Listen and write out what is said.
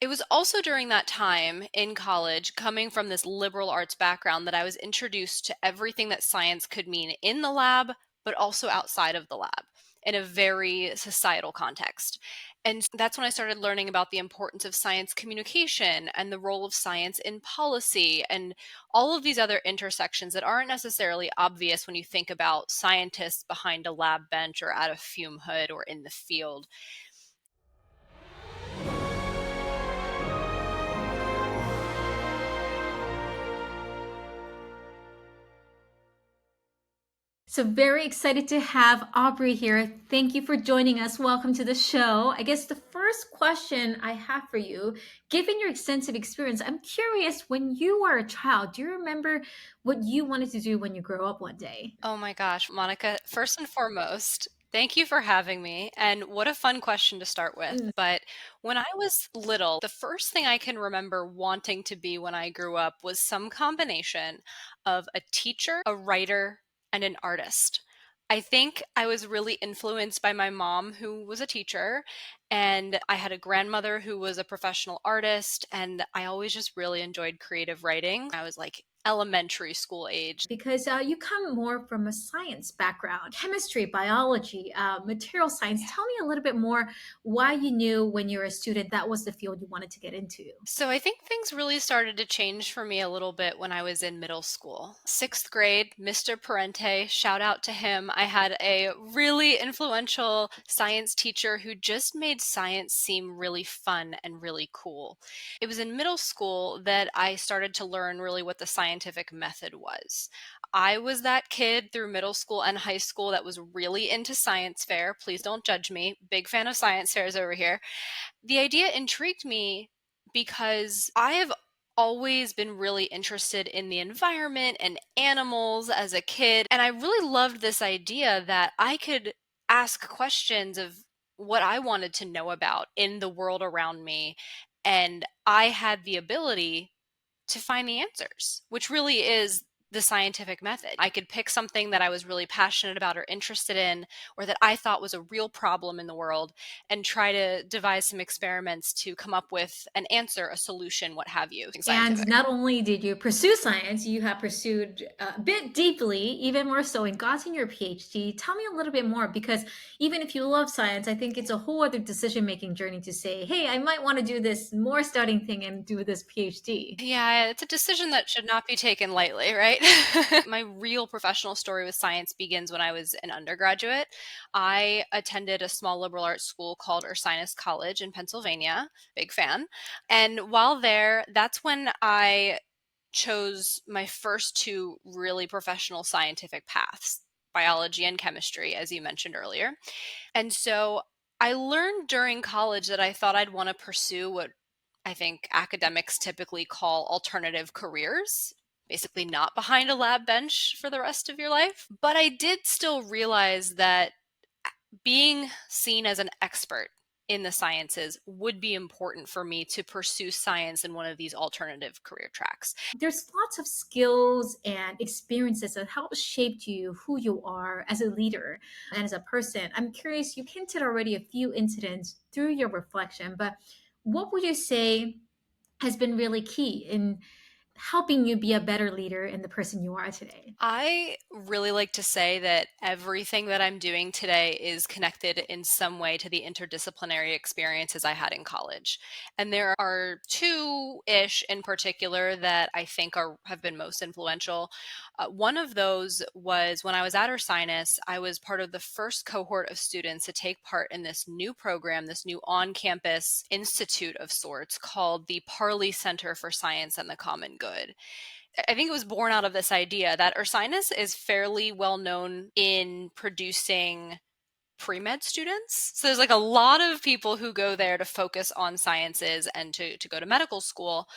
It was also during that time in college, coming from this liberal arts background, that I was introduced to everything that science could mean in the lab, but also outside of the lab in a very societal context. And that's when I started learning about the importance of science communication and the role of science in policy and all of these other intersections that aren't necessarily obvious when you think about scientists behind a lab bench or at a fume hood or in the field. So, very excited to have Aubrey here. Thank you for joining us. Welcome to the show. I guess the first question I have for you, given your extensive experience, I'm curious when you were a child, do you remember what you wanted to do when you grow up one day? Oh my gosh, Monica, first and foremost, thank you for having me. And what a fun question to start with. Mm. But when I was little, the first thing I can remember wanting to be when I grew up was some combination of a teacher, a writer, and an artist. I think I was really influenced by my mom, who was a teacher, and I had a grandmother who was a professional artist, and I always just really enjoyed creative writing. I was like elementary school age. Because you come more from a science background, chemistry, biology, material science. Tell me a little bit more why you knew when you were a student that was the field you wanted to get into. So I think things really started to change for me a little bit when I was in middle school. Sixth grade, Mr. Parente, shout out to him. I had a really influential science teacher who just made science seem really fun and really cool. It was in middle school that I started to learn really what the scientific method was. I was that kid through middle school and high school that was really into science fair. Please don't judge me. Big fan of science fairs over here. The idea intrigued me because I have always been really interested in the environment and animals as a kid. And I really loved this idea that I could ask questions of what I wanted to know about in the world around me. And I had the ability to find the answers, which really is the scientific method. I could pick something that I was really passionate about or interested in, or that I thought was a real problem in the world, and try to devise some experiments to come up with an answer, a solution, what have you, And scientific. not only did you pursue science, you have pursued a bit deeply, even more so, and gotten your PhD. Tell me a little bit more because even if you love science, I think it's a whole other decision making journey to say, hey, I might want to do this more studying thing and do this PhD. Yeah, it's a decision that should not be taken lightly, right? My real professional story with science begins when I was an undergraduate. I attended a small liberal arts school called Ursinus College in Pennsylvania. Big fan. And while there, that's when I chose my first two really professional scientific paths, biology and chemistry, as you mentioned earlier. And so I learned during college that I thought I'd want to pursue what I think academics typically call alternative careers, basically not behind a lab bench for the rest of your life. But I did still realize that being seen as an expert in the sciences would be important for me to pursue science in one of these alternative career tracks. There's lots of skills and experiences that help shape you who you are as a leader and as a person. I'm curious, you hinted already a few incidents through your reflection, but what would you say has been really key in helping you be a better leader and the person you are today? I really like to say that everything that I'm doing today is connected in some way to the interdisciplinary experiences I had in college. And there are two-ish in particular that I think have been most influential. One of those was when I was at Ursinus, I was part of the first cohort of students to take part in this new program, this new on-campus institute of sorts called the Parley Center for Science and the Common Good. I think it was born out of this idea that Ursinus is fairly well known in producing pre-med students. So there's like a lot of people who go there to focus on sciences and to go to medical school.